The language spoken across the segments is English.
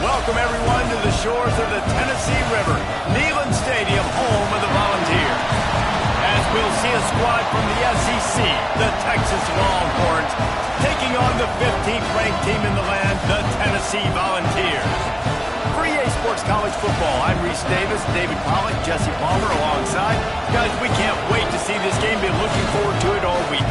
Welcome everyone to the shores of the Tennessee River, Neyland Stadium, home of the Volunteers. As we'll see a squad from the SEC, the Texas Longhorns, taking on the 15th ranked team in the land, the Tennessee Volunteers. For EA Sports College Football, I'm Reese Davis, David Pollack, Jesse Palmer alongside. Guys, we can't wait to see this game. Been looking forward to it all week.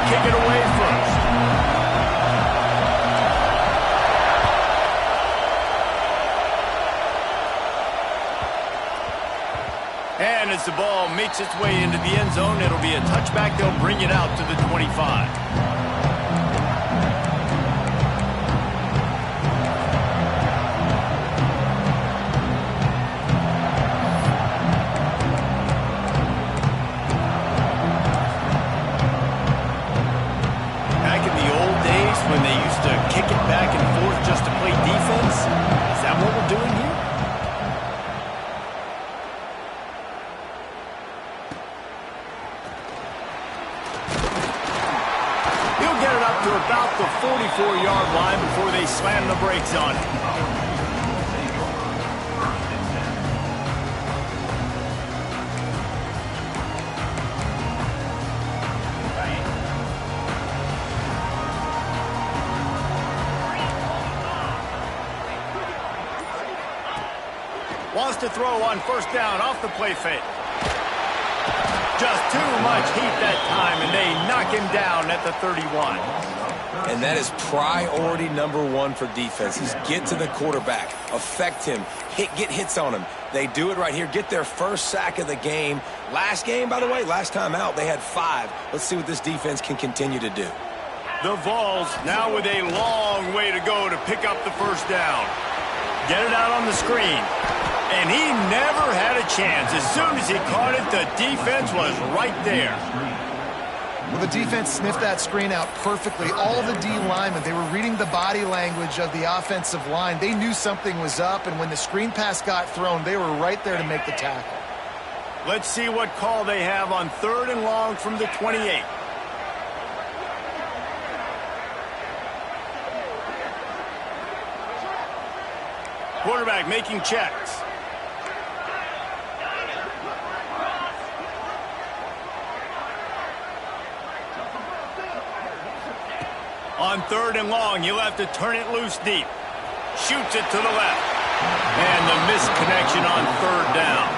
Kick it away first. And as the ball makes its way into the end zone, it'll be a touchback. They'll bring it out to the 25. When they used to kick it back and forth just to play defense? Is that what we're doing here? He'll get it up to about the 44-yard line before they slam the brakes on it. Wants to throw on first down off the play fake. Just too much heat that time, and they knock him down at the 31. And that is priority number one for defenses. Get to the quarterback, affect him, get hits on him. They do it right here, get their first sack of the game. Last game, by the way, last time out, they had 5. Let's see what this defense can continue to do. The Vols now with a long way to go to pick up the first down. Get it out on the screen. And he never had a chance. As soon as he caught it, the defense was right there. Well, the defense sniffed that screen out perfectly. All the D linemen, they were reading the body language of the offensive line. They knew something was up, and when the screen pass got thrown, they were right there to make the tackle. Let's see what call they have on 3rd and long from the 28. Quarterback making checks. On 3rd and long, he'll have to turn it loose deep. Shoots it to the left. And the misconnection on 3rd down.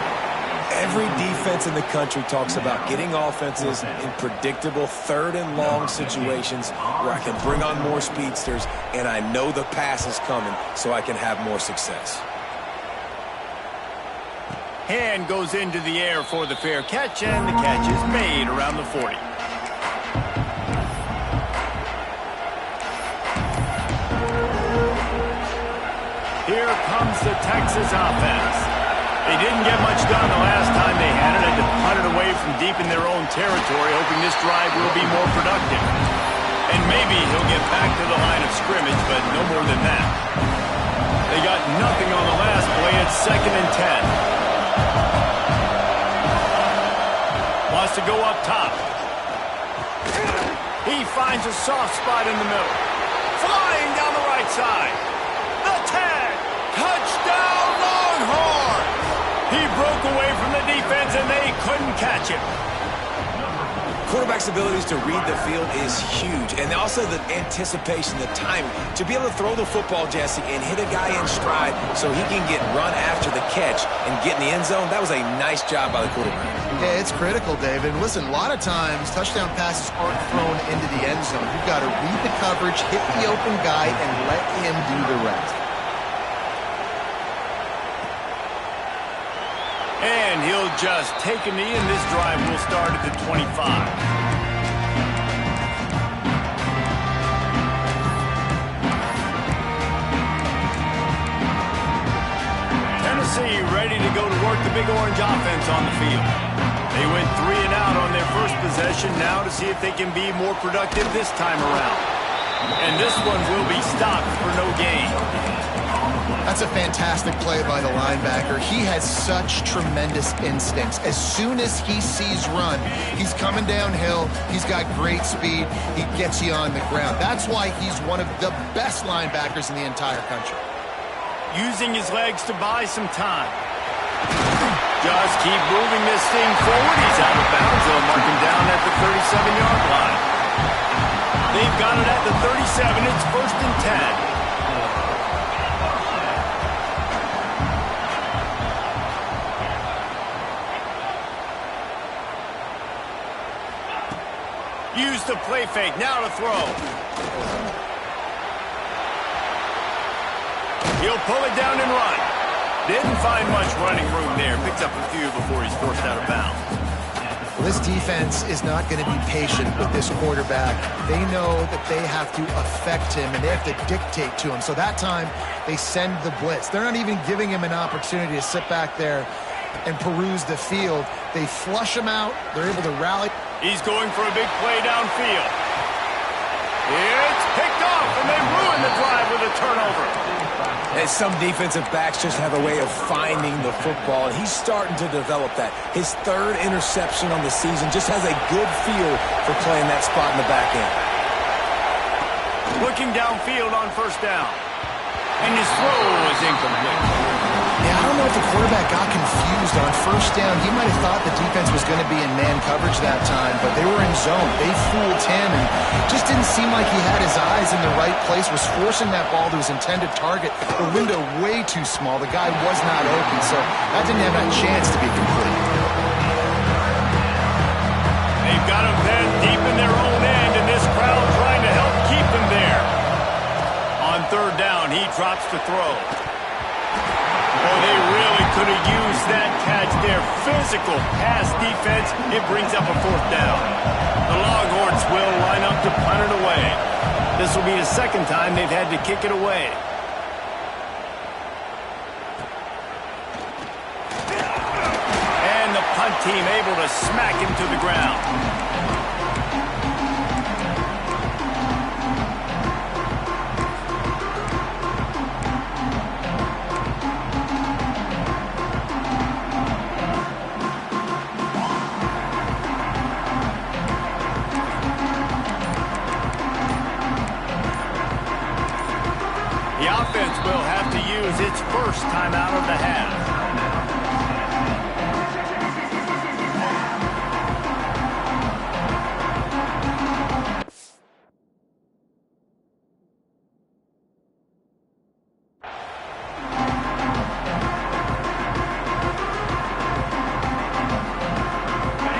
Every defense in the country talks about getting offenses in predictable 3rd and long situations where I can bring on more speedsters and I know the pass is coming so I can have more success. Hand goes into the air for the fair catch, and the catch is made around the 40. Here comes the Texas offense. They didn't get much done the last time they had it, and to punt it away from deep in their own territory, hoping this drive will be more productive. And maybe he'll get back to the line of scrimmage, but no more than that. They got nothing on the last play. It's 2nd and 10. Wants to go up top. He finds a soft spot in the middle. Flying down the right side. The tag. Touchdown, Longhorns. He broke away from the defense, and they couldn't catch him. Quarterback's abilities to read the field is huge, and also the anticipation, the timing. To be able to throw the football, Jesse, and hit a guy in stride so he can get run after the catch and get in the end zone, that was a nice job by the quarterback. Yeah, it's critical, David. Listen, a lot of times touchdown passes aren't thrown into the end zone. You've got to read the coverage, hit the open guy, and let him do the rest. And he'll just take a knee, and this drive will start at the 25. Tennessee ready to go to work the Big Orange offense on the field. They went 3 and out on their first possession, now to see if they can be more productive this time around. And this one will be stopped for no gain. That's a fantastic play by the linebacker. He has such tremendous instincts. As soon as he sees run, he's coming downhill. He's got great speed. He gets you on the ground. That's why he's one of the best linebackers in the entire country. Using his legs to buy some time. Just keep moving this thing forward. He's out of bounds. They'll mark him down at the 37-yard line. They've got it at the 37. It's 1st and 10. Use the play fake, now to throw. He'll pull it down and run. Didn't find much running room there. Picks up a few before he's forced out of bounds. Well, this defense is not going to be patient with this quarterback. They know that they have to affect him, and they have to dictate to him. So that time, they send the blitz. They're not even giving him an opportunity to sit back there and peruse the field. They flush him out. They're able to rally. He's going for a big play downfield. It's picked off, and they ruin the drive with a turnover. And some defensive backs just have a way of finding the football, and he's starting to develop that. His 3rd interception on the season just has a good feel for playing that spot in the back end. Looking downfield on 1st down. And his throw is incomplete. Yeah, I don't know if the quarterback got confused on 1st down. He might have thought the defense was going to be in man coverage that time, but they were in zone. They fooled him, and just didn't seem like he had his eyes in the right place, was forcing that ball to his intended target. The window way too small. The guy was not open, so that didn't have that chance to be complete. They've got him then deep in their own end, and this crowd trying to help keep them there. On 3rd down, he drops to throw. Oh, they really could have used that catch there. Physical pass defense. It brings up a 4th down. The Longhorns will line up to punt it away. This will be the 2nd time they've had to kick it away. And the punt team able to smack him to the ground. The offense will have to use its 1st timeout of the half.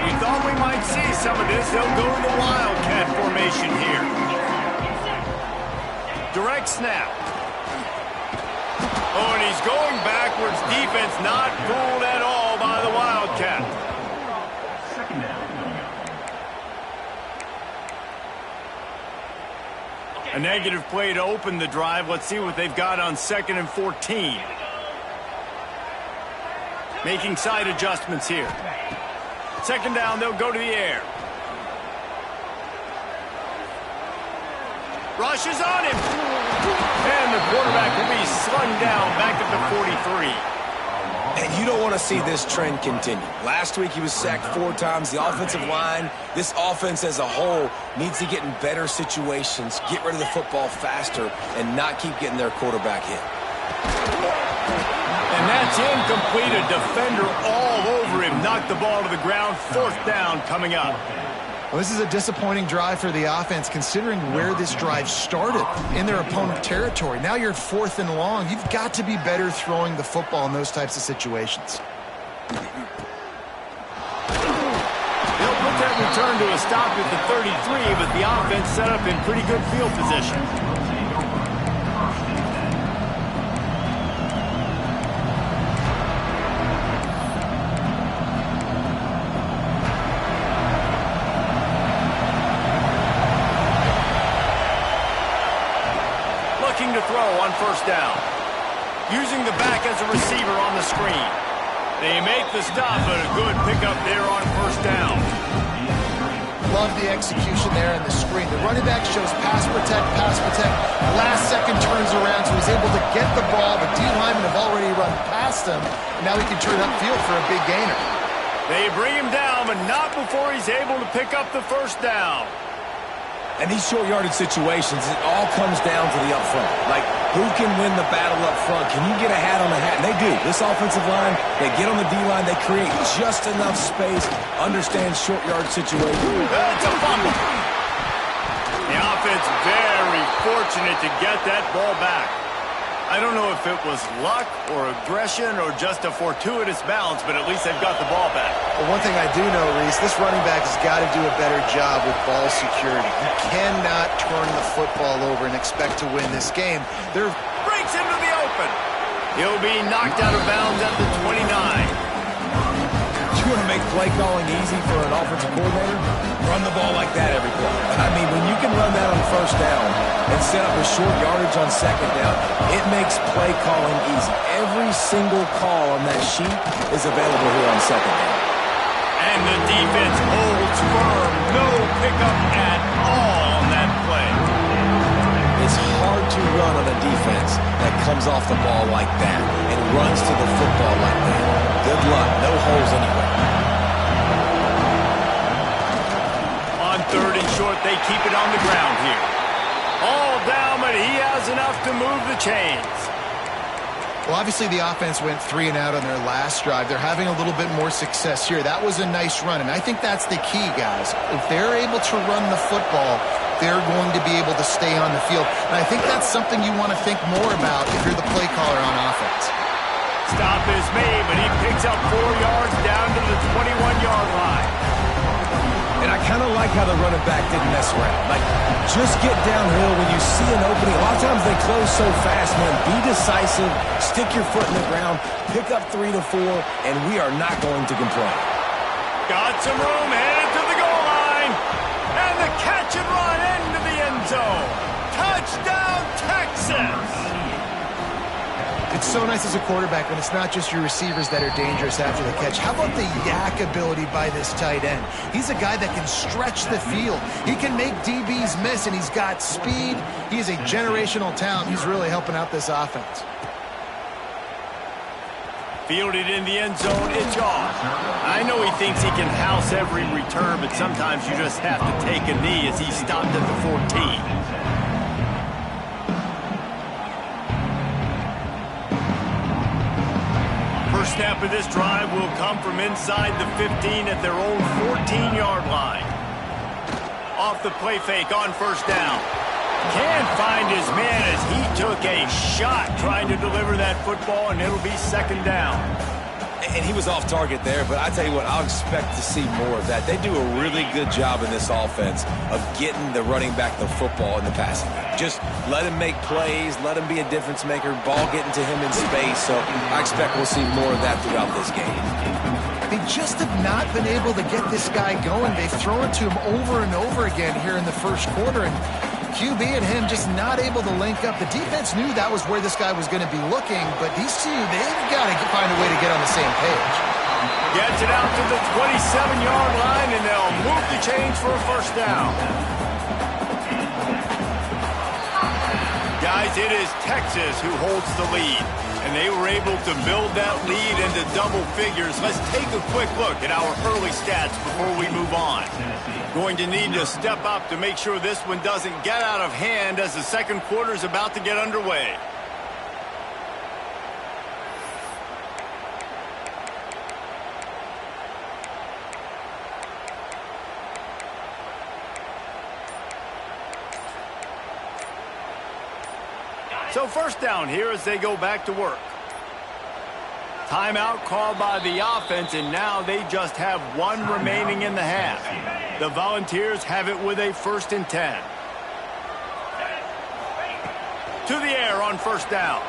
We thought we might see some of this. They'll go to the Wildcat formation here. Direct snap. Oh, and he's going backwards. Defense not fooled at all by the Wildcat. A negative play to open the drive. Let's see what they've got on 2nd and 14. Making side adjustments here. 2nd down, they'll go to the air. Rushes on him. And the quarterback will be slung down back at the 43. And you don't want to see this trend continue. Last week he was sacked 4 times. The offensive line, this offense as a whole, needs to get in better situations, get rid of the football faster, and not keep getting their quarterback hit. And that's incomplete. A defender all over him. Knocked the ball to the ground. 4th down coming up. Well, this is a disappointing drive for the offense, considering where this drive started, in their opponent territory. Now you're at 4th and long. You've got to be better throwing the football in those types of situations. They'll put that return to a stop at the 33, but the offense set up in pretty good field position. To throw on 1st down. Using the back as a receiver on the screen. They make the stop, but a good pickup there on 1st down. Love the execution there in the screen. The running back shows pass protect. Last second turns around, so he's able to get the ball. The D linemen have already run past him. And now he can turn upfield for a big gainer. They bring him down, but not before he's able to pick up the 1st down. And these short yardage situations, it all comes down to the up front. Like, who can win the battle up front? Can you get a hat on the hat? And they do. This offensive line, they get on the D-line, they create just enough space, understand short yardage situations. It's a fumble. The offense very fortunate to get that ball back. I don't know if it was luck or aggression or just a fortuitous bounce, but at least they've got the ball back. Well, one thing I do know, Reese, this running back has got to do a better job with ball security. You cannot turn the football over and expect to win this game. Breaks into the open. He'll be knocked out of bounds at the 29. You want to make play calling easy for an offensive coordinator? Run the ball like that every play. I mean, when you can run that on 1st down and set up a short yardage on 2nd down, it makes play calling easy. Every single call on that sheet is available here on 2nd down. And the defense holds firm. No pickup at all on that play. It's hard to run on a defense that comes off the ball like that and runs to the football like that. Good luck. No holes anywhere. On 3rd and short, they keep it on the ground here. All down, but he has enough to move the chains. Well, obviously the offense went 3 and out on their last drive. They're having a little bit more success here. That was a nice run, and I think that's the key, guys. If they're able to run the football, they're going to be able to stay on the field. And I think that's something you want to think more about if you're the play caller on offense. Stop is made, but he picks up 4 yards down to the 21-yard line. And I kind of like how the running back didn't mess around. Like, just get downhill when you see an opening. A lot of times they close so fast, man. Be decisive, stick your foot in the ground, pick up 3 to 4, and we are not going to complain. Got some room, headed to the goal line. And the catch and run into the end zone. Touchdown, Texas! It's so nice as a quarterback when it's not just your receivers that are dangerous after the catch. How about the yak ability by this tight end? He's a guy that can stretch the field. He can make DBs miss, and he's got speed. He is a generational talent. He's really helping out this offense. Fielded in the end zone, it's off. I know he thinks he can house every return, but sometimes you just have to take a knee as he stopped at the 14. First snap of this drive will come from inside the 15 at their own 14-yard line. Off the play fake on 1st down. Can't find his man as he took a shot trying to deliver that football, and it'll be 2nd down. And he was off target there, but I tell you what, I'll expect to see more of that. They do a really good job in this offense of getting the running back the football in the passing game. Just let him make plays, let him be a difference maker, ball getting to him in space. So I expect we'll see more of that throughout this game. They just have not been able to get this guy going. They've thrown it to him over and over again here in the first quarter, and QB and him just not able to link up. The defense knew that was where this guy was going to be looking, but these two, they've got to find a way to get on the same page. Gets it out to the 27-yard line, and they'll move the chains for a 1st down. Guys, it is Texas who holds the lead. And they were able to build that lead into double figures. Let's take a quick look at our early stats before we move on. Going to need to step up to make sure this one doesn't get out of hand as the second quarter is about to get underway. So first down here as they go back to work. Timeout called by the offense, and now they just have one remaining in the half. The Volunteers have it with a 1st and 10. To the air on first down.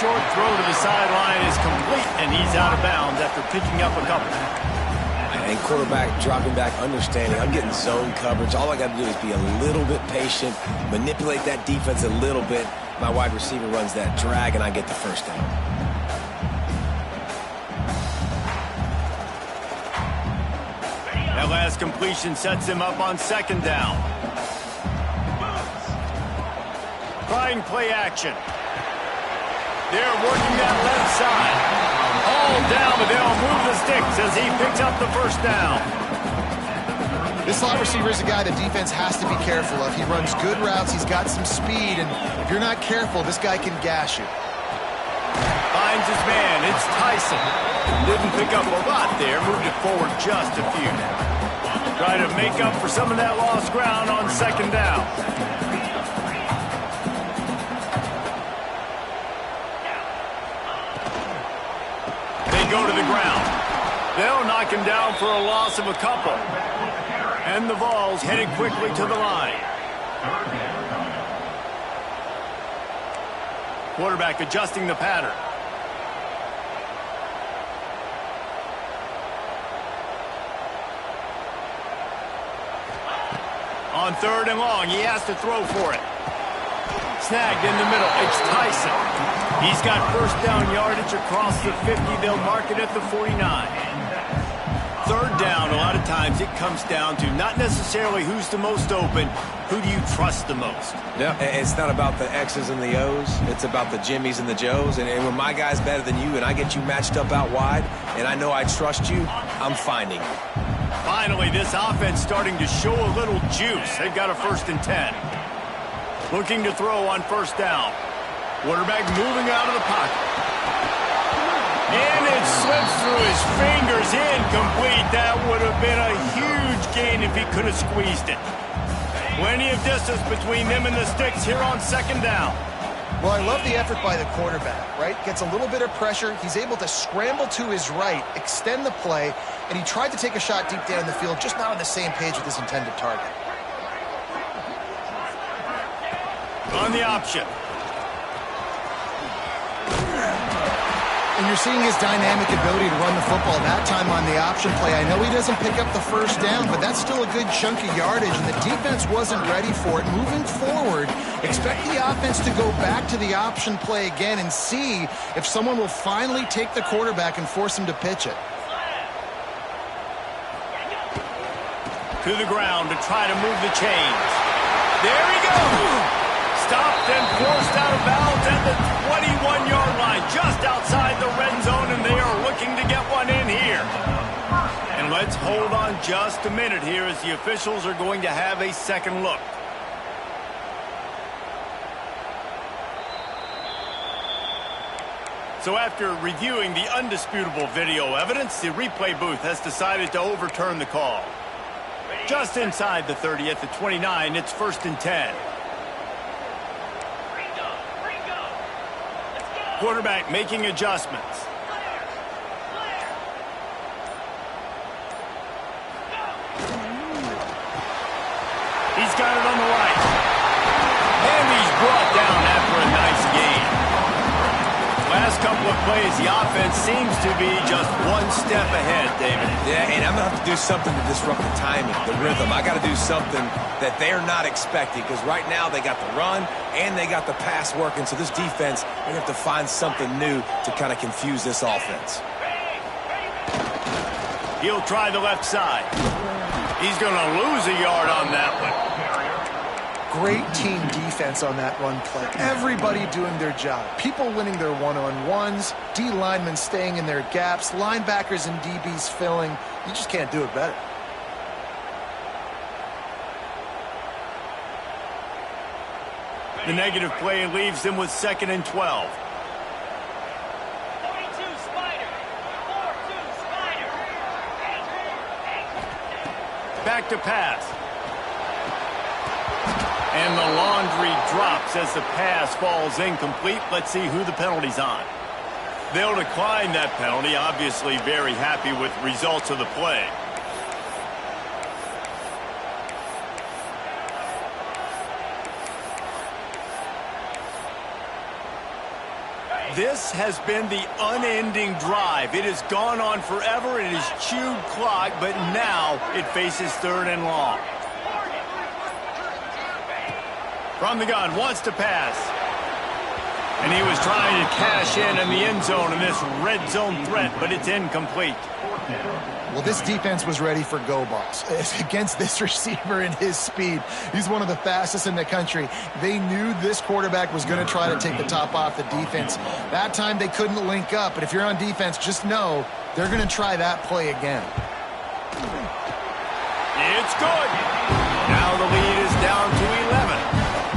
Short throw to the sideline is complete, and he's out of bounds after picking up a couple. And quarterback dropping back, understanding I'm getting zone coverage. All I got to do is be a little bit patient, manipulate that defense a little bit. My wide receiver runs that drag, and I get the first down. That last completion sets him up on second down. Trying play action. They're working that left side. All down, but they'll move the sticks as he picks up the first down. This slot receiver is a guy the defense has to be careful of. He runs good routes. He's got some speed, and if you're not careful, this guy can gash you. Finds his man. It's Tyson. Didn't pick up a lot there. Moved it forward just a few. Try to make up for some of that lost ground on second down. Go to the ground. They'll knock him down for a loss of a couple. And the Vols headed quickly to the line. Quarterback adjusting the pattern. On 3rd and long, he has to throw for it. Snagged in the middle. It's Tyson. He's got first down yardage across the 50. They'll mark it at the 49. 3rd down, a lot of times it comes down to not necessarily who's the most open, who do you trust the most? Yeah, it's not about the X's and the O's. It's about the Jimmys and the Joes. And when my guy's better than you and I get you matched up out wide and I know I trust you, I'm finding you. Finally, this offense starting to show a little juice. They've got a 1st and 10. Looking to throw on first down. Quarterback moving out of the pocket. And it slips through his fingers, incomplete. That would have been a huge gain if he could have squeezed it. Plenty of distance between them and the sticks here on second down. Well, I love the effort by the quarterback, right? Gets a little bit of pressure. He's able to scramble to his right, extend the play, and he tried to take a shot deep down the field, just not on the same page with his intended target. On the option. And you're seeing his dynamic ability to run the football that time on the option play. I know he doesn't pick up the first down, but that's still a good chunk of yardage, and the defense wasn't ready for it. Moving forward, expect the offense to go back to the option play again and see if someone will finally take the quarterback and force him to pitch it. To the ground to try to move the chains. There he goes! Stopped and forced out of bounds at the 21-yard line, just outside the red zone, and they are looking to get one in here. And let's hold on just a minute here as the officials are going to have a second look. So after reviewing the undisputable video evidence, the replay booth has decided to overturn the call. Just inside the 30 at the 29, it's 1st and 10. Quarterback making adjustments. He's got it on the right. And he's brought down after a nice gain. Last couple of plays, the offense seems to be just one step ahead, David. Yeah, and I'm going to have to do something to disrupt the timing, the rhythm. I got to do something that they're not expecting, because right now they got the run and they got the pass working. So this defense, they have to find something new to kind of confuse this offense. He'll try the left side. He's going to lose a yard on that one. great team defense on that run play. Everybody doing their job. People winning their one-on-ones, D linemen staying in their gaps, linebackers and DBs filling. You just can't do it better. The negative play leaves them with 2nd and 12. Back to pass. And the laundry drops as the pass falls incomplete. Let's see who the penalty's on. They'll decline that penalty. Obviously very happy with the results of the play. This has been the unending drive. It has gone on forever. It has chewed clock, but now it faces 3rd and long. From the gun, wants to pass. And he was trying to cash in the end zone in this red zone threat, but it's incomplete. Well, this defense was ready for go balls. Against this receiver and his speed, he's one of the fastest in the country. They knew this quarterback was going to try to take the top off the defense. That time they couldn't link up, but if you're on defense, just know they're going to try that play again. It's good. Now the lead is down to 11.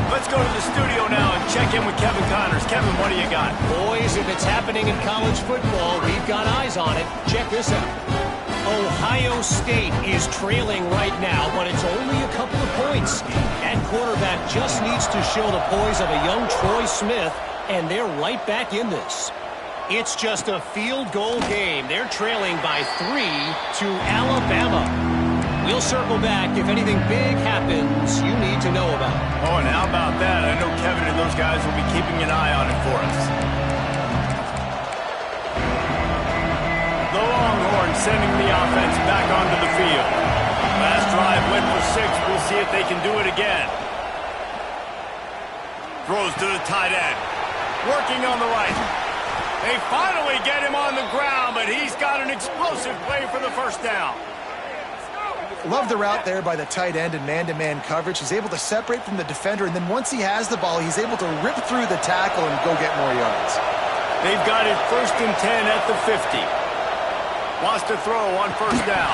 Let's go to the studio now and check in with Kevin Connors. Kevin, what do you got? Boys, if it's happening in college football, we've got eyes on it. Check this out. Ohio State is trailing right now, but it's only a couple of points. That quarterback just needs to show the poise of a young Troy Smith, and they're right back in this. It's just a field goal game. They're trailing by 3 to Alabama. We'll circle back if anything big happens you need to know about. Oh, and how about that? I know Kevin and those guys will be keeping an eye on it for us. The Longhorns sending the offense back onto the field. Last drive went for 6. We'll see if they can do it again. Throws to the tight end. Working on the right. They finally get him on the ground, but he's got an explosive play for the first down. Love the route there by the tight end in man-to-man coverage. He's able to separate from the defender, and then once he has the ball, he's able to rip through the tackle and go get more yards. They've got it 1st and 10 at the 50. Wants to throw on 1st down.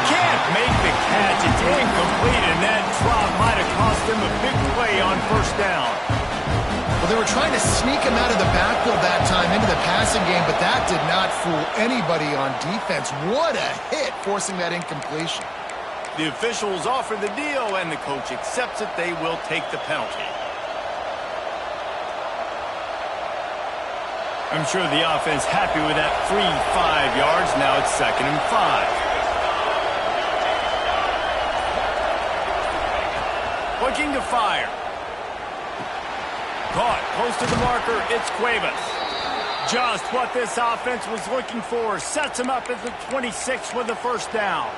Can't make the catch. It's incomplete, and that drop might have cost him a big play on 1st down. Well, they were trying to sneak him out of the backfield that time into the passing game, but that did not fool anybody on defense. What a hit, forcing that incompletion. The officials offer the deal, and the coach accepts it. They will take the penalty. I'm sure the offense happy with that free 5 yards. Now it's 2nd and 5. Looking to fire. Caught close to the marker. It's Cuevas. Just what this offense was looking for. Sets him up at the 26 with the 1st down.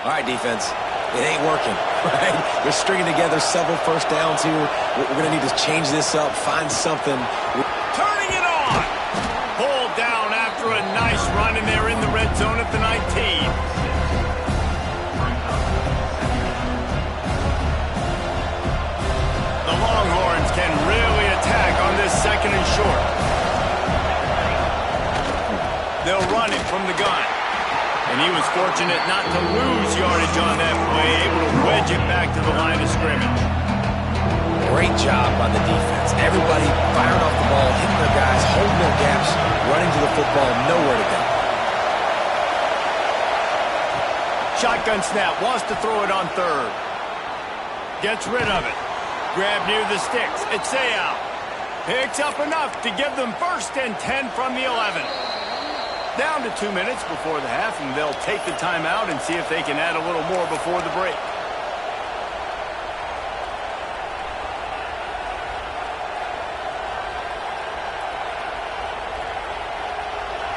All right, defense. It ain't working, right? They're stringing together several 1st downs here. We're going to need to change this up, find something. Turning it on. Pulled down after a nice run, and they're in the red zone at the 19. The Longhorns can really attack on this 2nd and short. They'll run it from the gun. And he was fortunate not to lose yardage on that play, able to wedge it back to the line of scrimmage. Great job by the defense. Everybody firing off the ball, hitting their guys, holding their gaps, running to the football, nowhere to go. Shotgun snap, wants to throw it on 3rd. Gets rid of it. Grab near the sticks. It's out. Picks up enough to give them 1st and 10 from the 11. Down to 2 minutes before the half, and they'll take the timeout and see if they can add a little more before the break.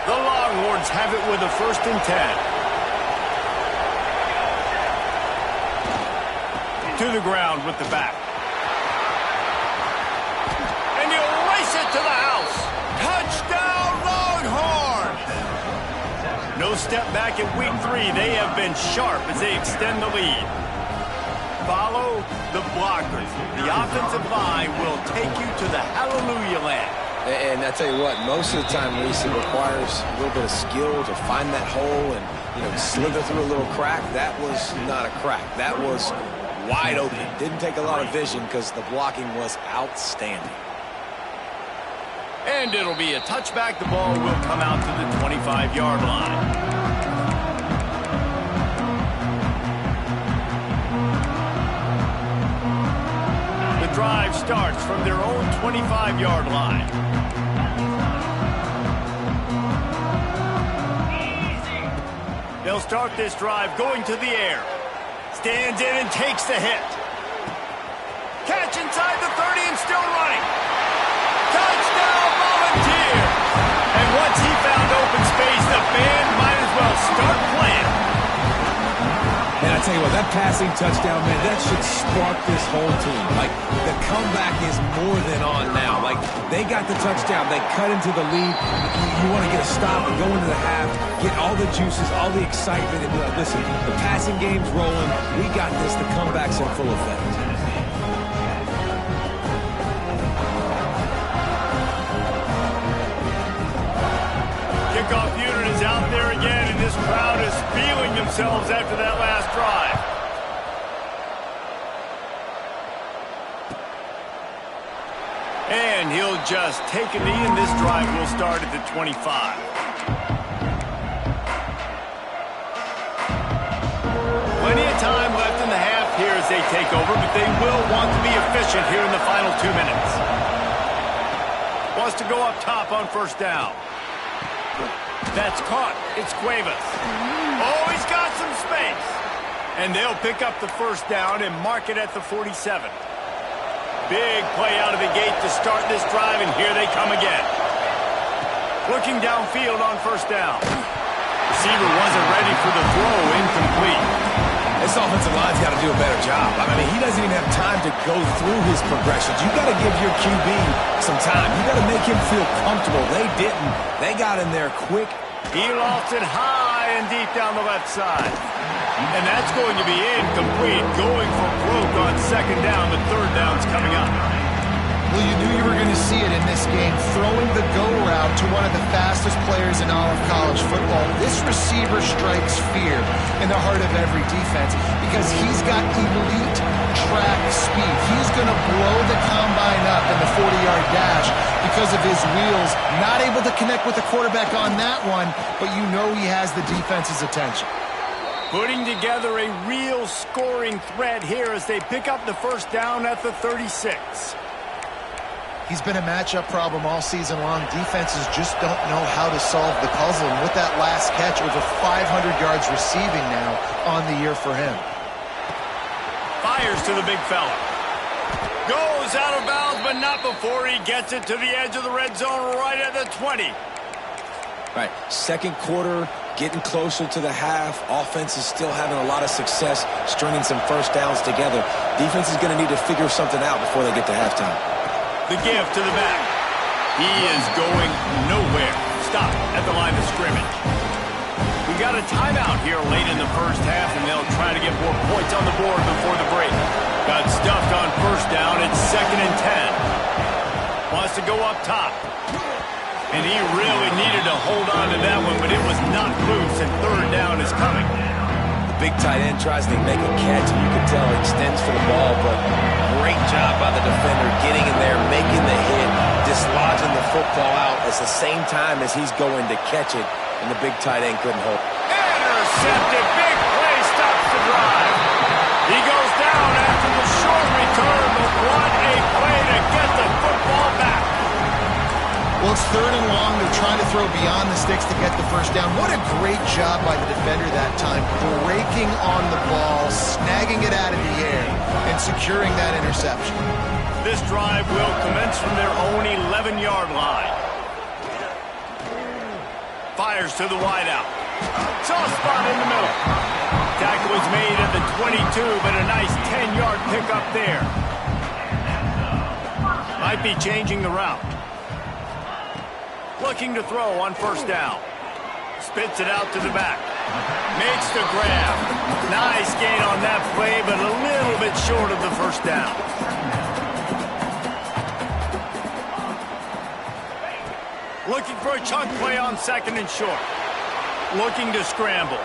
The Longhorns have it with a 1st and 10. To the ground with the back. To the house. Touchdown, Longhorn! No step back in week 3. They have been sharp as they extend the lead. Follow the blockers. The offensive line will take you to the hallelujah land. And I tell you what, most of the time, Reese, it requires a little bit of skill to find that hole and, slither through a little crack. That was not a crack. That was wide open. Didn't take a lot of vision because the blocking was outstanding. And it'll be a touchback. The ball will come out to the 25-yard line. The drive starts from their own 25-yard line. They'll start this drive going to the air. Stands in and takes the hit. Catch inside the 30 and still running. Touchdown, Volunteers! And once he found open space, the band might as well start playing. And I tell you what, that passing touchdown, man, that should spark this whole team. Like, the comeback is more than on now. Like, they got the touchdown. They cut into the lead. You want to get a stop and go into the half, get all the juices, all the excitement, and be like, listen, the passing game's rolling. We got this. The comeback's in full effect. Kickoff unit is out there again, and this crowd is feeling themselves after that last drive. And he'll just take a knee, and this drive will start at the 25. Plenty of time left in the half here as they take over, but they will want to be efficient here in the final 2 minutes. Wants to go up top on first down. That's caught. It's Cuevas. Oh, he's got some space. And they'll pick up the first down and mark it at the 47. Big play out of the gate to start this drive, and here they come again. Looking downfield on first down. Receiver wasn't ready for the throw, incomplete. This offensive line's got to do a better job. I mean, he doesn't even have time to go through his progressions. You got to give your QB some time. You got to make him feel comfortable. They didn't. They got in there quick. He lost it high and deep down the left side. And that's going to be incomplete. Going for broke on second down. The third down's coming up. Well, you knew you were going to see it in this game, throwing the go route to one of the fastest players in all of college football. This receiver strikes fear in the heart of every defense because he's got elite track speed. He's going to blow the combine up in the 40-yard dash because of his wheels. Not able to connect with the quarterback on that one, but you know he has the defense's attention. Putting together a real scoring threat here as they pick up the first down at the 36. He's been a matchup problem all season long. Defenses just don't know how to solve the puzzle. And with that last catch, over 500 yards receiving now on the year for him. Fires to the big fella. Goes out of bounds, but not before he gets it to the edge of the red zone right at the 20. All right, second quarter, getting closer to the half. Offense is still having a lot of success stringing some first downs together. Defense is going to need to figure something out before they get to halftime. The give to the back. He is going nowhere. Stop at the line of scrimmage. We got a timeout here late in the first half, and they'll try to get more points on the board before the break. Got stuffed on first down. It's 2nd and 10. Wants to go up top. And he really needed to hold on to that one, but it was not loose, and third down is coming. Big tight end tries to make a catch, and you can tell he extends for the ball, but great job by the defender getting in there, making the hit, dislodging the football out at the same time as he's going to catch it, and the big tight end couldn't hold. Intercepted. Big play stops the drive. He goes down after the short return, but what a play to get the football back. Well, it's 3rd and long. They're trying to throw beyond the sticks to get the first down. What a great job by the defender that time, breaking on the ball, snagging it out of the air, and securing that interception. This drive will commence from their own 11-yard line. Fires to the wideout. Soft spot in the middle. Tackle was made at the 22, but a nice 10-yard pickup there. Might be changing the route. Looking to throw on first down. Spits it out to the back. Makes the grab. Nice gain on that play, but a little bit short of the first down. Looking for a chunk play on 2nd and short. Looking to scramble.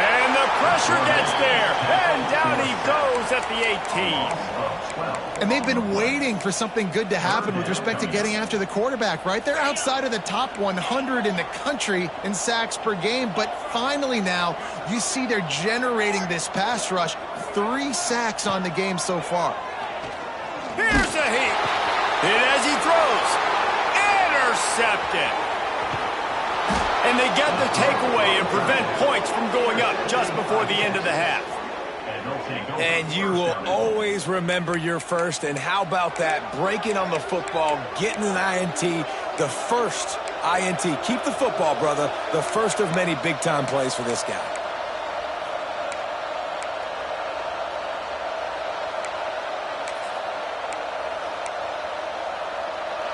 And the pressure gets there. And down he goes at the 18. And they've been waiting for something good to happen with respect to getting after the quarterback, right? They're outside of the top 100 in the country in sacks per game, but finally now you see they're generating this pass rush. 3 sacks on the game so far. Here's a hit. Hit as he throws. Intercepted. And they get the takeaway and prevent points from going up just before the end of the half. And you will always remember your first. And how about that? Breaking on the football, getting an INT, the first INT. Keep the football, brother. The first of many big-time plays for this guy.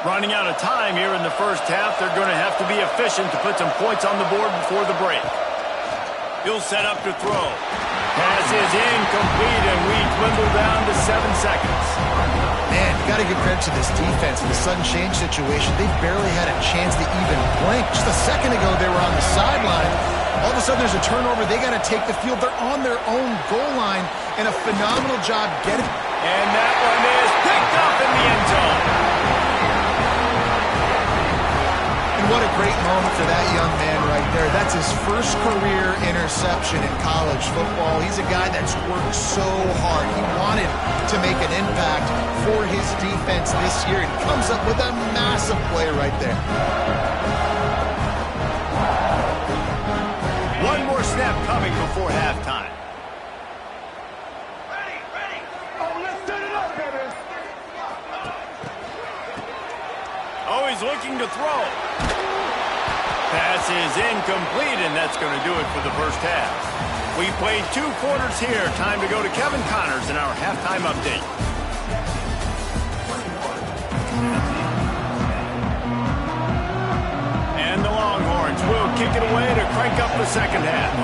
Running out of time here in the first half. They're going to have to be efficient to put some points on the board before the break. He'll set up to throw. Pass is incomplete, and we dwindle down to 7 seconds. Man, you got to give credit to this defense. In the sudden change situation, they barely had a chance to even blink. Just a second ago, they were on the sideline. All of a sudden, there's a turnover. They got to take the field. They're on their own goal line, and a phenomenal job getting. And that one is picked up in the end zone. What a great moment for that young man right there. That's his first career interception in college football. He's a guy that's worked so hard. He wanted to make an impact for his defense this year, and comes up with a massive play right there. One more snap coming before halftime. Oh, he's looking to throw. Pass is incomplete, and that's going to do it for the first half. We played 2 quarters here. Time to go to Kevin Connors in our halftime update. And the Longhorns will kick it away to crank up the second half.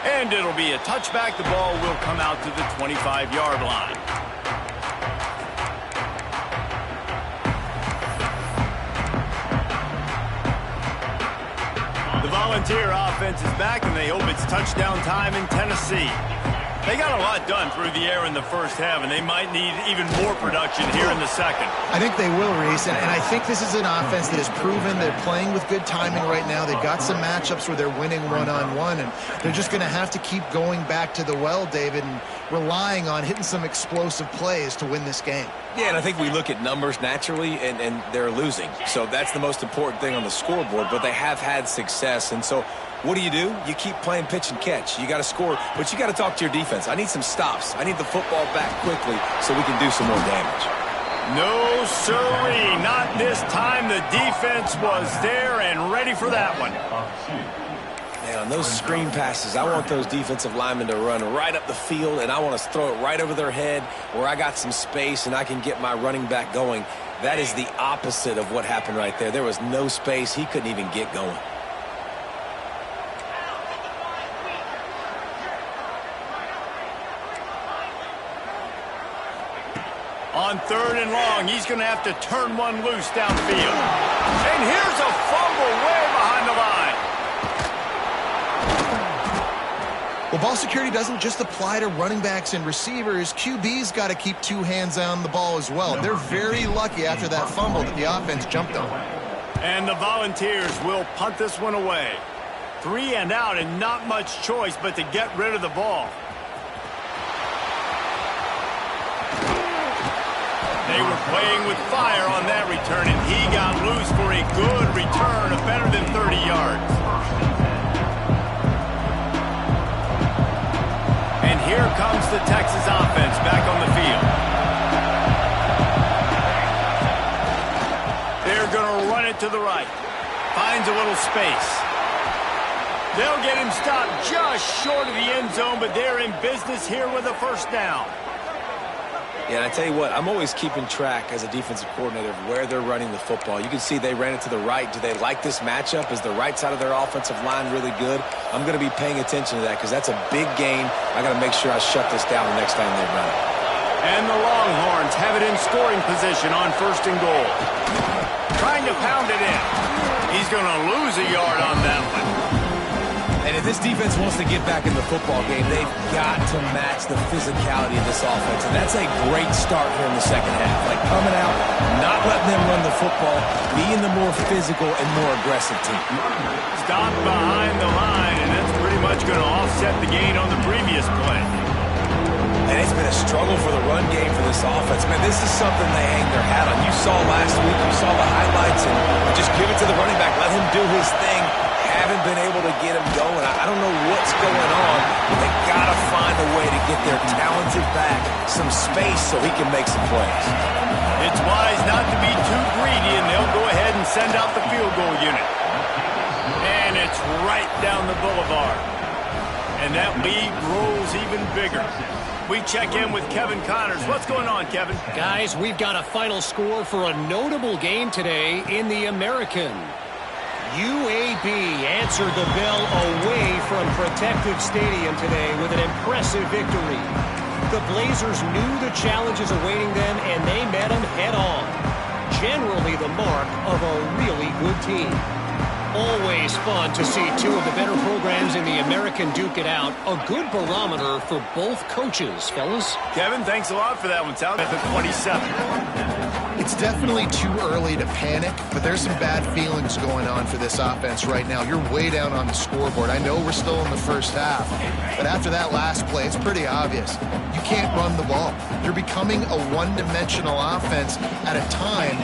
And it'll be a touchback. The ball will come out to the 25-yard line. The Volunteer offense is back, and they hope it's touchdown time in Tennessee. They got a lot done through the air in the first half, and they might need even more production here in the second. I think they will, Reese, and I think this is an offense that has proven they're playing with good timing right now. They've got some matchups where they're winning one-on-one, and they're just going to have to keep going back to the well, David, and relying on hitting some explosive plays to win this game. Yeah, and I think we look at numbers naturally, and they're losing. So that's the most important thing on the scoreboard, but they have had success. And so what do? You keep playing pitch and catch. You got to score, but you got to talk to your defense. I need some stops. I need the football back quickly so we can do some more damage. No, sirree, not this time. The defense was there and ready for that one. Man, on those screen passes, I want those defensive linemen to run right up the field, and I want to throw it right over their head where I got some space and I can get my running back going. That is the opposite of what happened right there. There was no space. He couldn't even get going. On 3rd and long, he's going to have to turn one loose downfield. And here's a fumble way behind the line. Well, ball security doesn't just apply to running backs and receivers. QB's got to keep 2 hands on the ball as well. They're very lucky after that fumble that the offense jumped on. And the Volunteers will punt this one away. 3 and out, and not much choice but to get rid of the ball. They were playing with fire on that return, and he got loose for a good return of better than 30 yards. And here comes the Texas offense back on the field. They're going to run it to the right. Finds a little space. They'll get him stopped just short of the end zone, but they're in business here with a first down. Yeah, and I tell you what, I'm always keeping track as a defensive coordinator of where they're running the football. You can see they ran it to the right. Do they like this matchup? Is the right side of their offensive line really good? I'm going to be paying attention to that because that's a big gain. I got to make sure I shut this down the next time they run it. And the Longhorns have it in scoring position on 1st and goal. Trying to pound it in. He's going to lose a yard on that one. And if this defense wants to get back in the football game, they've got to match the physicality of this offense. And that's a great start here in the second half. Like coming out, not letting them run the football, being the more physical and more aggressive team. Stopped behind the line, and that's pretty much going to offset the gain on the previous play. And it's been a struggle for the run game for this offense. Man, this is something they hang their hat on. You saw last week, you saw the highlights, and just give it to the running back. Let him do his thing. Haven't been able to get him going. I don't know what's going on, but they got to find a way to get their talented back some space so he can make some plays. It's wise not to be too greedy, and they'll go ahead and send out the field goal unit. And it's right down the boulevard. And that lead grows even bigger. We check in with Kevin Connors. What's going on, Kevin? Guys, we've got a final score for a notable game today in the American. UAB answered the bell away from Protective Stadium today with an impressive victory. The Blazers knew the challenges awaiting them, and they met them head-on. Generally the mark of a really good team. Always fun to see two of the better programs in the American duke it out. A good barometer for both coaches, fellas. Kevin, thanks a lot for that one. Sound at the 27. It's definitely too early to panic, but there's some bad feelings going on for this offense right now. You're way down on the scoreboard. I know we're still in the first half, but after that last play, it's pretty obvious. You can't run the ball. You're becoming a one-dimensional offense at a time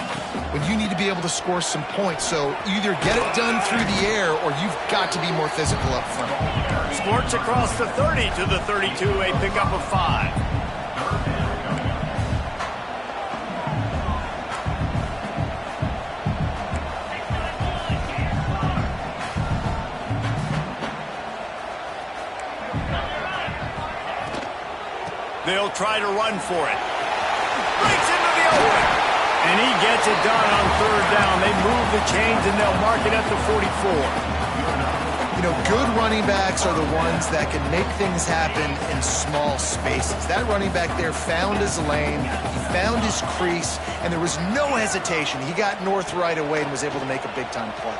when you need to be able to score some points. So either get it done through the air or you've got to be more physical up front. Sports across the 30 to the 32, a pickup of 5. They'll try to run for it. Breaks into the open. And he gets it done on 3rd down. They move the chains, and they'll mark it at the 44. You know, good running backs are the ones that can make things happen in small spaces. That running back there found his lane, he found his crease, and there was no hesitation. He got north right away and was able to make a big-time play.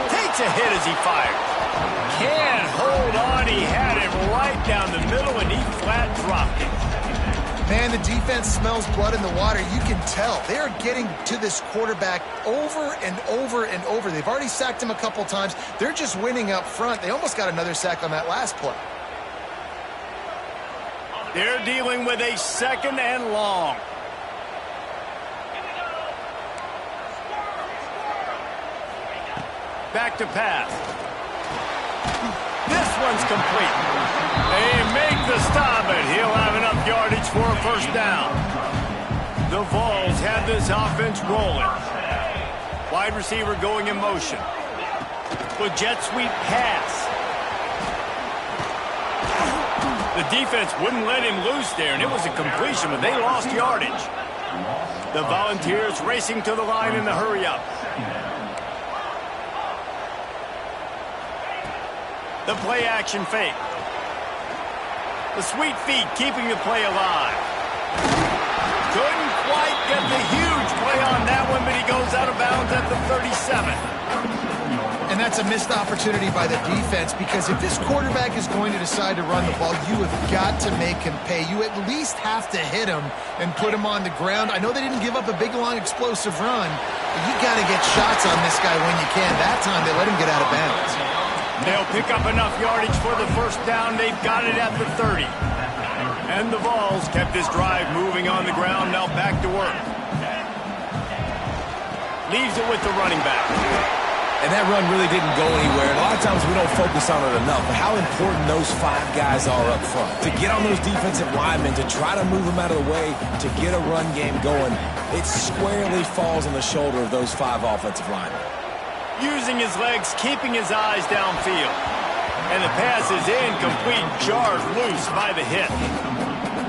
Takes a hit as he fires. Can't hold on. He had it right down the middle, and he flat dropped it. Man, the defense smells blood in the water. You can tell. They are getting to this quarterback over and over and over. They've already sacked him a couple times. They're just winning up front. They almost got another sack on that last play. They're dealing with a 2nd and long. Back to pass. This one's complete. They make the stop, and he'll have enough yardage for a 1st down. The Vols have this offense rolling. Wide receiver going in motion. With jet sweep pass. The defense wouldn't let him loose there, and it was a completion, but they lost yardage. The Volunteers racing to the line in the hurry-up. The play-action fake. The sweet feet keeping the play alive. Couldn't quite get the huge play on that one, but he goes out of bounds at the 37. And that's a missed opportunity by the defense, because if this quarterback is going to decide to run the ball, you have got to make him pay. You at least have to hit him and put him on the ground. I know they didn't give up a big, long, explosive run, but you got to get shots on this guy when you can. That time they let him get out of bounds. They'll pick up enough yardage for the 1st down. They've got it at the 30. And the Vols kept this drive moving on the ground. Now back to work. Leaves it with the running back. And that run really didn't go anywhere. And a lot of times we don't focus on it enough. But how important those 5 guys are up front. To get on those defensive linemen, to try to move them out of the way, to get a run game going, it squarely falls on the shoulder of those 5 offensive linemen. Using his legs, keeping his eyes downfield. And the pass is incomplete, jarred loose by the hit.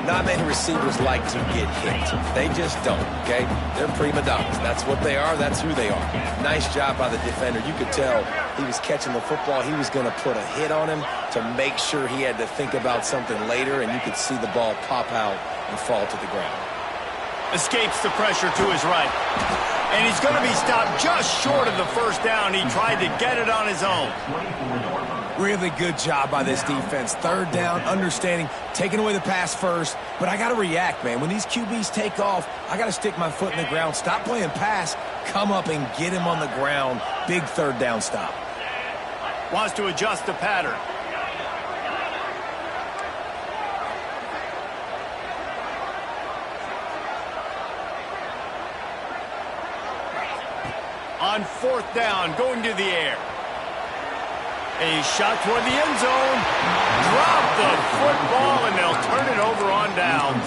Not many receivers like to get hit. They just don't, okay? They're prima donnas. That's what they are. That's who they are. Nice job by the defender. You could tell he was catching the football. He was going to put a hit on him to make sure he had to think about something later, and you could see the ball pop out and fall to the ground. Escapes the pressure to his right. And he's going to be stopped just short of the first down. He tried to get it on his own. Really good job by this defense. Third down, understanding, taking away the pass first. But I got to react, man. When these QBs take off, I got to stick my foot in the ground. Stop playing pass. Come up and get him on the ground. Big third down stop. Wants to adjust the pattern. On fourth down, going to the air. A shot toward the end zone. Drop the football, and they'll turn it over on downs.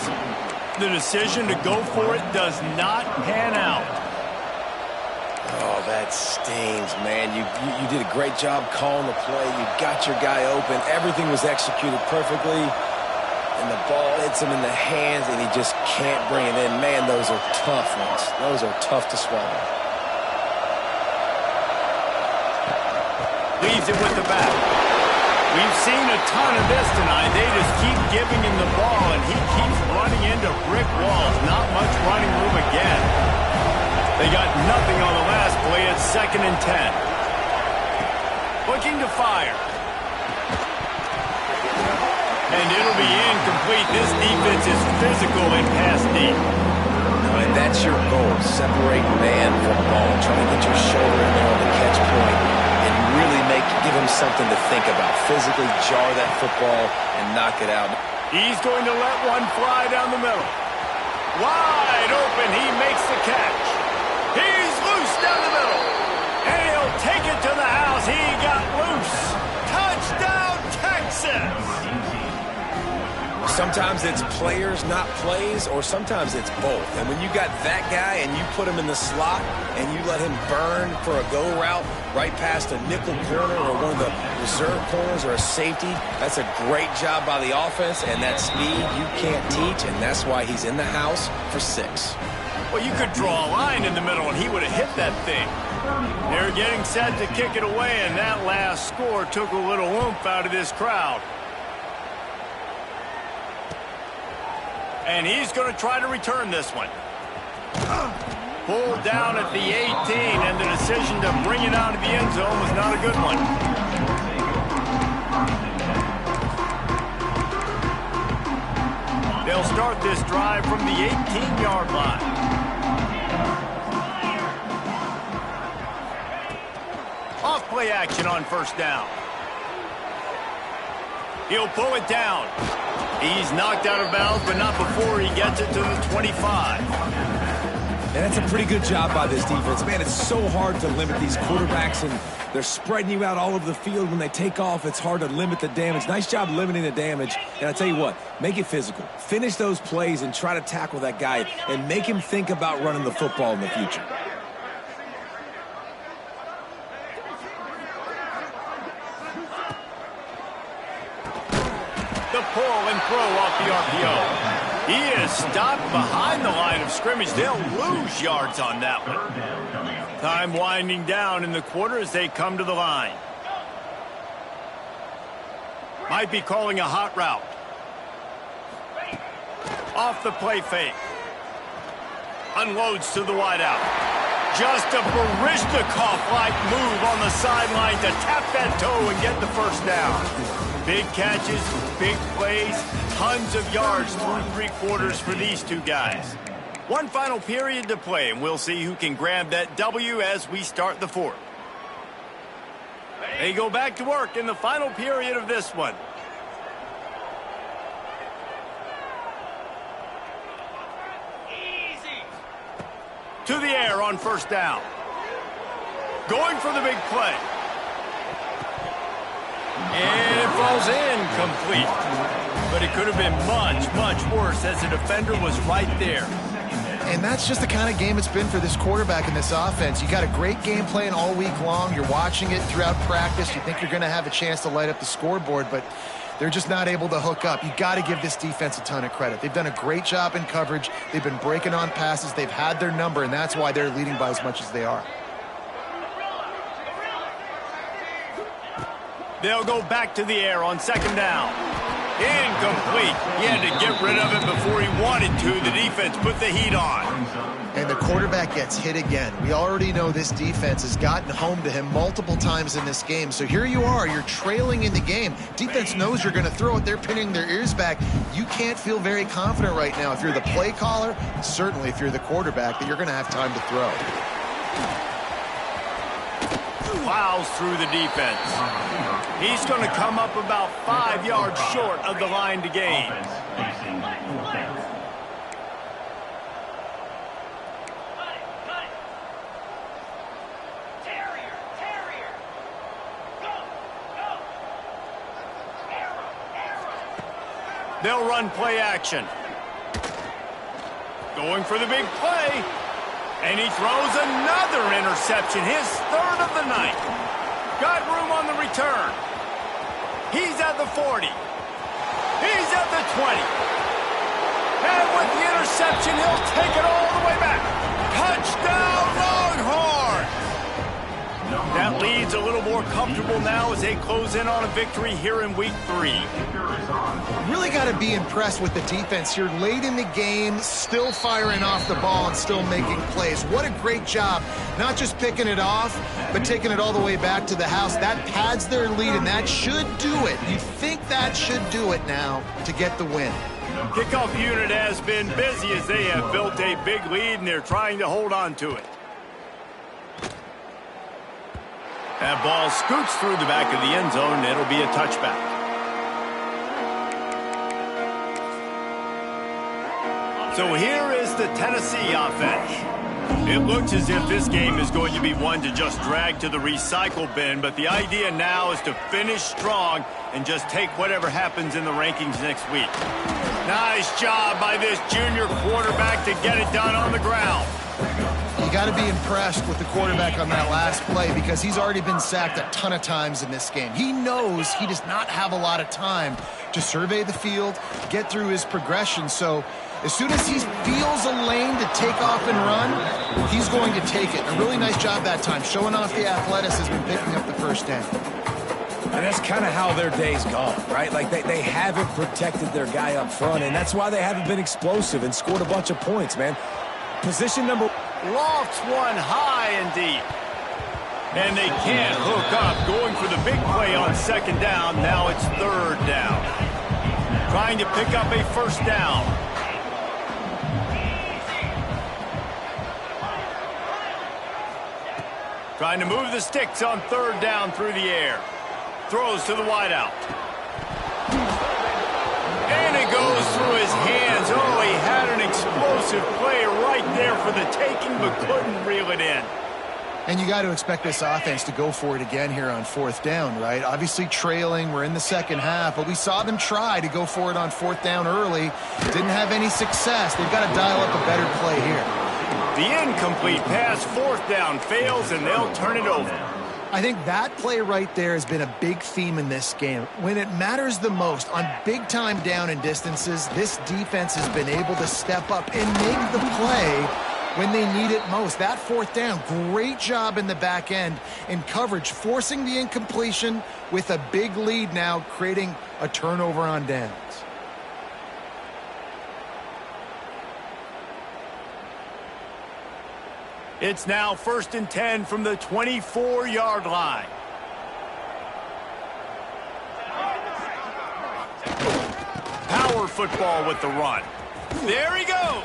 The decision to go for it does not pan out. Oh, that stings, man. You did a great job calling the play. You got your guy open. Everything was executed perfectly. And the ball hits him in the hands, and he just can't bring it in. Man, those are tough ones. Those are tough to swallow. Leaves it with the back. We've seen a ton of this tonight. They just keep giving him the ball, and he keeps running into brick walls. Not much running room again. They got nothing on the last play. It's 2nd and 10. Looking to fire. And it'll be incomplete. This defense is physical in pass deep. And that's your goal. Separate man from ball. Try to get your shoulder in there on the catch point and really give him something to think about. Physically jar that football and knock it out. He's going to let one fly down the middle. Wide open. He makes the catch. He's loose down the middle. And he'll take it to the house. He got loose. Touchdown, Texas. Sometimes it's players, not plays, or sometimes it's both. And when you got that guy and you put him in the slot and you let him burn for a go route right past a nickel corner or one of the reserve corners or a safety, that's a great job by the offense, and that speed you can't teach, and that's why he's in the house for 6. Well, you could draw a line in the middle, and he would have hit that thing. They're getting set to kick it away, and that last score took a little oomph out of this crowd. And he's going to try to return this one. Pulled down at the 18, and the decision to bring it out of the end zone was not a good one. They'll start this drive from the 18-yard line. Off play action on first down. He'll pull it down. He's knocked out of bounds, but not before he gets it to the 25. And that's a pretty good job by this defense. Man, it's so hard to limit these quarterbacks, and they're spreading you out all over the field. When they take off, it's hard to limit the damage. Nice job limiting the damage. And I tell you what, make it physical. Finish those plays and try to tackle that guy and make him think about running the football in the future. The pull and throw off the RPO. He is stopped behind the line of scrimmage. They'll lose yards on that one. Time winding down in the quarter as they come to the line. Might be calling a hot route. Off the play fake. Unloads to the wideout. Just a Baryshnikov-like move on the sideline to tap that toe and get the first down. Big catches, big plays, tons of yards through 3 quarters for these two guys. One final period to play, and we'll see who can grab that W as we start the 4th. They go back to work in the final period of this one. To the air on first down. Going for the big play. And it falls incomplete. But it could have been much, much worse as the defender was right there. And that's just the kind of game it's been for this quarterback in this offense. You got a great game plan all week long. You're watching it throughout practice. You think you're going to have a chance to light up the scoreboard, but They're just not able to hook up. You got to give this defense a ton of credit. They've done a great job in coverage. They've been breaking on passes. They've had their number, and that's why they're leading by as much as they are. They'll go back to the air on second down. Incomplete. He had to get rid of it before he wanted to. The defense put the heat on. And the quarterback gets hit again. We already know this defense has gotten home to him multiple times in this game. So here you are. You're trailing in the game. Defense knows you're going to throw it. They're pinning their ears back. You can't feel very confident right now if you're the play caller, certainly if you're the quarterback, that you're going to have time to throw. Plows through the defense. He's going to come up about 5 yards short of the line to gain. They'll run play action. Going for the big play. And he throws another interception, his third of the night. Got room on the return. He's at the 40. He's at the 20. And with the interception, he'll take it all the way back. Touchdown, Longhorns! That lead's a little more comfortable now as they close in on a victory here in Week 3. Really got to be impressed with the defense here late in the game, still firing off the ball and still making plays. What a great job, not just picking it off, but taking it all the way back to the house. That pads their lead, and that should do it. You think that should do it now to get the win. Kickoff unit has been busy as they have built a big lead, and they're trying to hold on to it. That ball scoots through the back of the end zone, and it'll be a touchback. So here is the Tennessee offense. It looks as if this game is going to be one to just drag to the recycle bin, but the idea now is to finish strong and just take whatever happens in the rankings next week. Nice job by this junior quarterback to get it done on the ground. You got to be impressed with the quarterback on that last play because he's already been sacked a ton of times in this game. He knows he does not have a lot of time to survey the field, get through his progression. So as soon as he feels a lane to take off and run, he's going to take it. A really nice job that time, showing off the athleticism and picking up the first down. And that's kind of how their day's gone, right? Like they haven't protected their guy up front, and that's why they haven't been explosive and scored a bunch of points, man. Position number... Lofts one high and deep. And they can't hook up. Going for the big play on second down. Now it's third down. Trying to pick up a first down. Trying to move the sticks on third down through the air. Throws to the wideout. And it goes through his hands. Oh, he had an explosive play right there for the taking, but couldn't reel it in. And you got to expect this offense to go for it again here on fourth down, right? Obviously trailing, we're in the second half, but we saw them try to go for it on fourth down early. Didn't have any success. They've got to dial up a better play here. The incomplete pass, fourth down, fails, and they'll turn it over. I think that play right there has been a big theme in this game. When it matters the most, on big-time down and distances, this defense has been able to step up and make the play when they need it most. That fourth down, great job in the back end in coverage, forcing the incompletion with a big lead now, creating a turnover on downs. It's now 1st and 10 from the 24-yard line. Power football with the run. There he goes.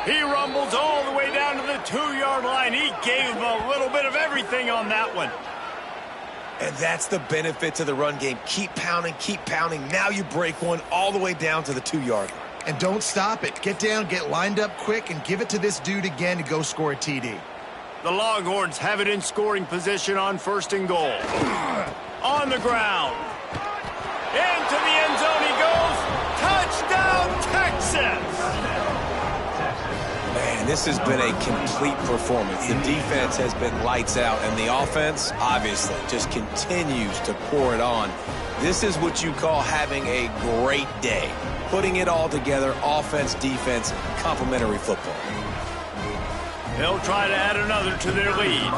He rumbles all the way down to the 2-yard line. He gave a little bit of everything on that one. And that's the benefit to the run game. Keep pounding, keep pounding. Now you break one all the way down to the 2-yard line. And don't stop it. Get down, get lined up quick, and give it to this dude again to go score a TD. The Longhorns have it in scoring position on 1st and goal. On the ground. Into the end zone he goes. Touchdown, Texas! Man, this has been a complete performance. The defense has been lights out, and the offense, obviously, just continues to pour it on. This is what you call having a great day. Putting it all together, offense, defense, complementary football. They'll try to add another to their lead.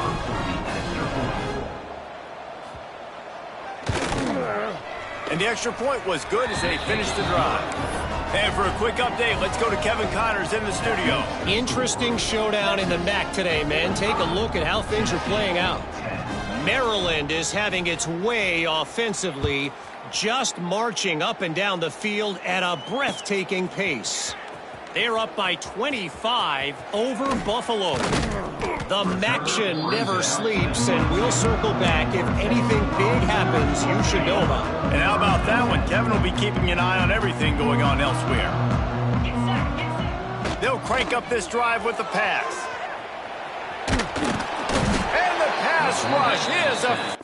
And the extra point was good as they finished the drive. And for a quick update, let's go to Kevin Connors in the studio. Interesting showdown in the MAC today, man. Take a look at how things are playing out. Maryland is having its way offensively, just marching up and down the field at a breathtaking pace. They're up by 25 over Buffalo. The MACtion never sleeps, and we'll circle back if anything big happens you should know about. And how about that one? Kevin will be keeping an eye on everything going on elsewhere. They'll crank up this drive with the pass. And the pass rush is a...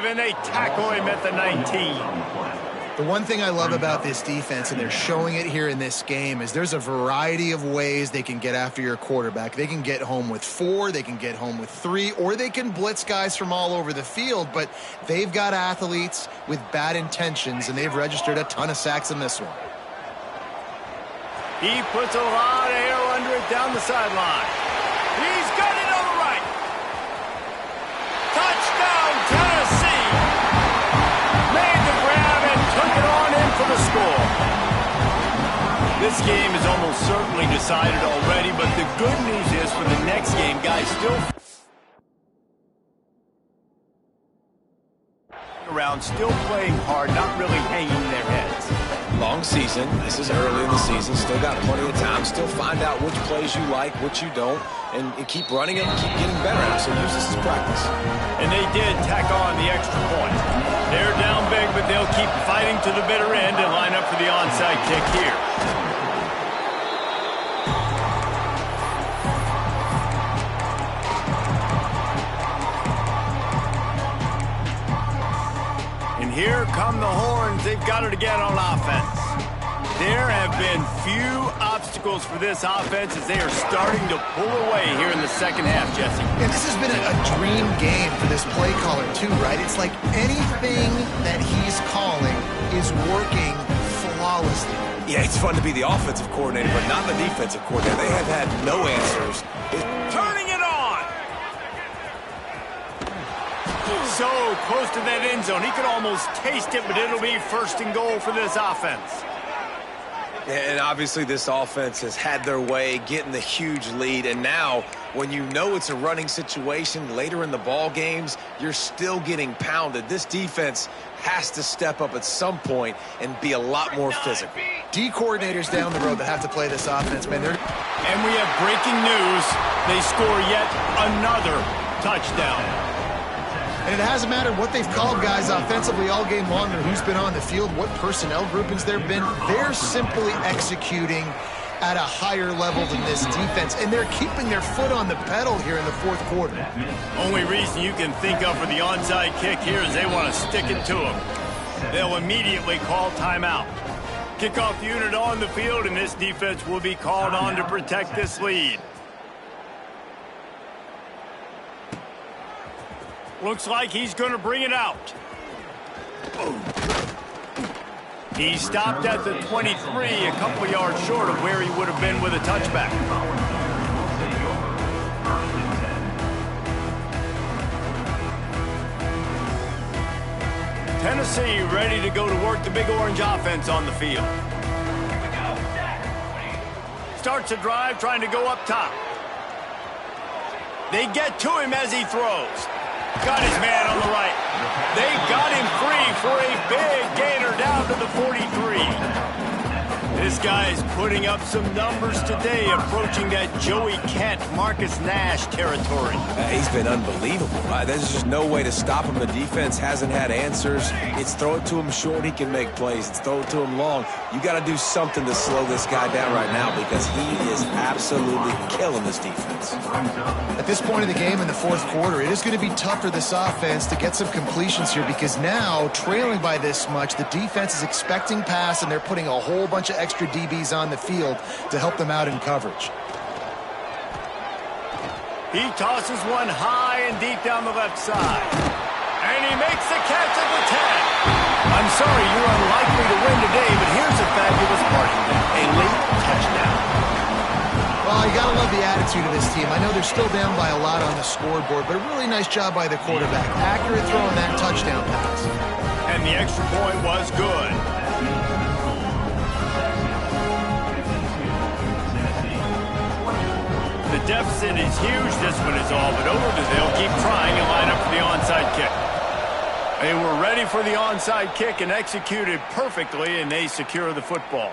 And they tackle him at the 19. The one thing I love about this defense, and they're showing it here in this game, is there's a variety of ways they can get after your quarterback. They can get home with 4, they can get home with 3, or they can blitz guys from all over the field, but they've got athletes with bad intentions, and they've registered a ton of sacks in this one. He puts a lot of air under it down the sideline. He's got it on the right. Touchdown, Tennessee. Made the grab and took it on in for the score. This game is almost certainly decided already, but the good news is for the next game, guys still around, still playing hard, not really hanging their heads. Long season. This is early in the season. Still got plenty of time. Still find out which plays you like, which you don't, and keep running them, keep getting better at it. So use this as practice. And they did tack on the extra point. They're down big, but they'll keep fighting to the bitter end and line up for the onside kick here. And here come the horns. They've got it again on offense. There have been few obstacles for this offense as they are starting to pull away here in the second half, Jesse. And this has been a dream game for this play caller, too, right? It's like anything that he's calling is working flawlessly. Yeah, it's fun to be the offensive coordinator, but not the defensive coordinator. They have had no answers. Turning it on! So close to that end zone. He could almost taste it, but it'll be first and goal for this offense. And obviously this offense has had their way, getting the huge lead. And now, when you know it's a running situation later in the ball games, you're still getting pounded. This defense has to step up at some point and be a lot more physical. D coordinators down the road that have to play this offense, man. And we have breaking news. They score yet another touchdown. And it hasn't mattered what they've called guys offensively all game long or who's been on the field, what personnel groupings there have been. They're simply executing at a higher level than this defense, and they're keeping their foot on the pedal here in the fourth quarter. Only reason you can think of for the onside kick here is they want to stick it to them. They'll immediately call timeout. Kickoff unit on the field, and this defense will be called on to protect this lead. Looks like he's going to bring it out. He stopped at the 23, a couple yards short of where he would have been with a touchback. Tennessee ready to go to work the Big Orange offense on the field. Starts a drive trying to go up top. They get to him as he throws. Got his man on the right. They got him free for a big gainer down to the 43. This guy is putting up some numbers today, approaching that Joey Kent, Marcus Nash territory. He's been unbelievable. There's just no way to stop him. The defense hasn't had answers. It's throw it to him short, he can make plays. It's throw it to him long. You got to do something to slow this guy down right now because he is absolutely killing this defense. At this point of the game in the fourth quarter, it is going to be tough for this offense to get some completions here because now, trailing by this much, the defense is expecting pass and they're putting a whole bunch of extra DBs on the field to help them out in coverage. He tosses one high and deep down the left side. And he makes the catch at the 10. I'm sorry, you're unlikely to win today, but here's a fabulous party. A late touchdown. Well, you got to love the attitude of this team. I know they're still down by a lot on the scoreboard, but a really nice job by the quarterback. Accurate throw on that touchdown pass. And the extra point was good. The deficit is huge. This one is all but over. They'll keep trying and line up for the onside kick. They were ready for the onside kick and executed perfectly, and they secure the football.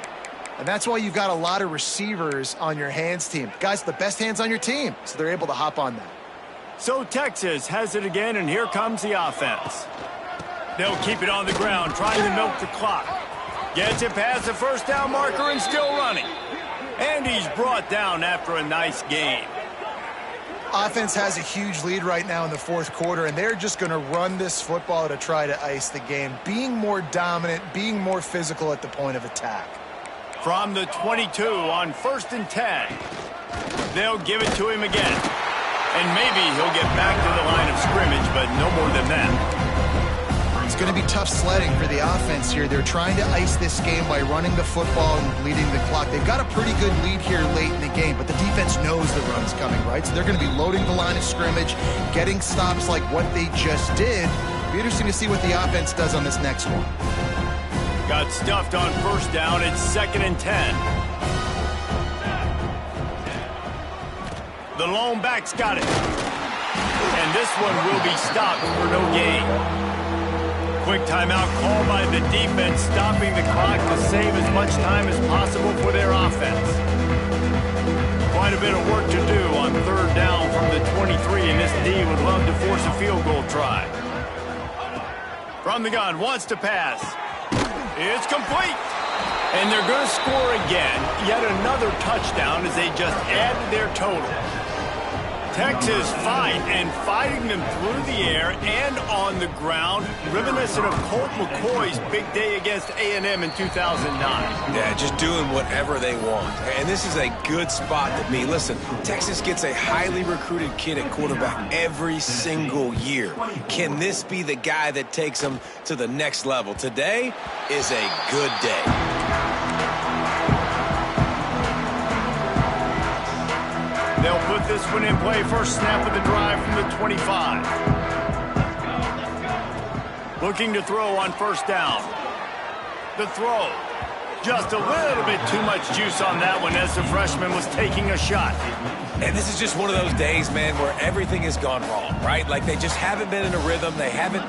And that's why you've got a lot of receivers on your hands team. Guys, the best hands on your team, so they're able to hop on that. So Texas has it again, and here comes the offense. They'll keep it on the ground, trying to milk the clock. Gets it past the first down marker and still running. And he's brought down after a nice game. Offense has a huge lead right now in the fourth quarter, and they're just going to run this football to try to ice the game, being more dominant, being more physical at the point of attack. From the 22 on 1st and 10. They'll give it to him again. And maybe he'll get back to the line of scrimmage, but no more than that. It's going to be tough sledding for the offense here. They're trying to ice this game by running the football and bleeding the clock. They've got a pretty good lead here late in the game, but the defense knows the run's coming, right? So they're going to be loading the line of scrimmage, getting stops like what they just did. It'll be interesting to see what the offense does on this next one. Got stuffed on first down. It's 2nd and 10. The lone back's got it. And this one will be stopped for no gain. Quick timeout call by the defense, stopping the clock to save as much time as possible for their offense. Quite a bit of work to do on 3rd down from the 23, and this D would love to force a field goal try. From the gun, wants to pass. It's complete. And they're going to score again. Yet another touchdown as they just added their total. Texas fighting them through the air and on the ground, reminiscent of Colt McCoy's big day against A&M in 2009. Yeah, just doing whatever they want. And this is a good spot to be. Listen, Texas gets a highly recruited kid at quarterback every single year. Can this be the guy that takes them to the next level? Today is a good day. They'll put this one in play. First snap of the drive from the 25. Looking to throw on 1st down. The throw. Just a little bit too much juice on that one as the freshman was taking a shot. And this is just one of those days, man, where everything has gone wrong, right? Like they just haven't been in a rhythm. They haven't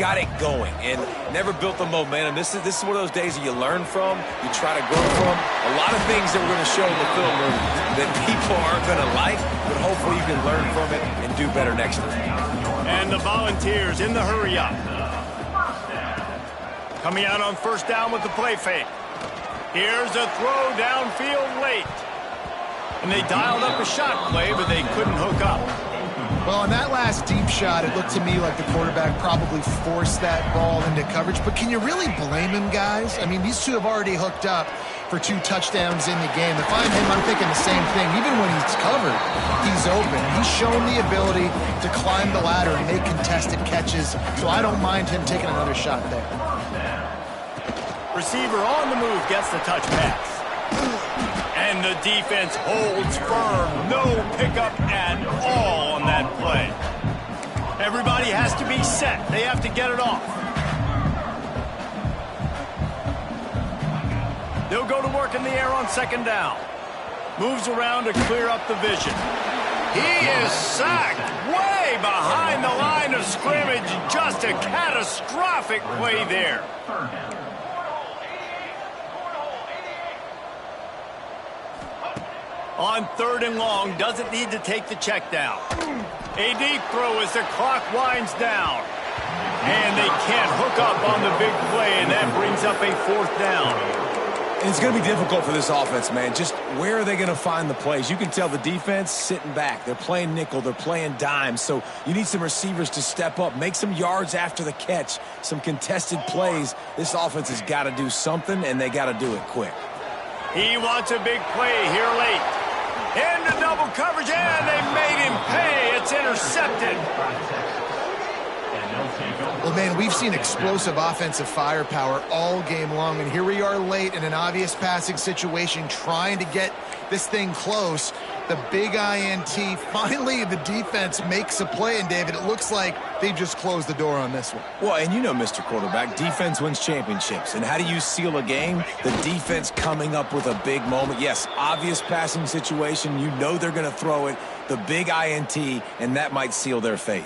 got it going and never built the momentum. This is one of those days that you learn from, you try to grow from. A lot of things that we're going to show in the film room that people aren't going to like, but hopefully you can learn from it and do better next time. And the Volunteers in the hurry up. Coming out on 1st down with the play fake. Here's a throw downfield late. And they dialed up a shot play, but they couldn't hook up. Well, on that last deep shot, it looked to me like the quarterback probably forced that ball into coverage. But can you really blame him, guys? I mean, these two have already hooked up for 2 touchdowns in the game. If I'm him, I'm thinking the same thing. Even when he's covered, he's open. He's shown the ability to climb the ladder and make contested catches, so I don't mind him taking another shot there. Receiver on the move gets the touch pass. And the defense holds firm. No pickup at all on that play. Everybody has to be set. They have to get it off. They'll go to work in the air on 2nd down. Moves around to clear up the vision. He is sacked way behind the line of scrimmage. Just a catastrophic play there. On 3rd and long, doesn't need to take the check down. A deep throw as the clock winds down. And they can't hook up on the big play, and that brings up a 4th down. And it's going to be difficult for this offense, man. Just where are they going to find the plays? You can tell the defense sitting back. They're playing nickel. They're playing dime. So you need some receivers to step up, make some yards after the catch, some contested plays. This offense has got to do something, and they got to do it quick. He wants a big play here late. Into double coverage, and they made him pay. It's intercepted. Well, man, we've seen explosive offensive firepower all game long, and here we are late in an obvious passing situation trying to get this thing close. The big INT, finally the defense makes a play, and David, it looks like they just closed the door on this one. Well, and you know, Mr. Quarterback, defense wins championships. And how do you seal a game? The defense coming up with a big moment. Yes, obvious passing situation. You know they're going to throw it. The big INT, and that might seal their fate.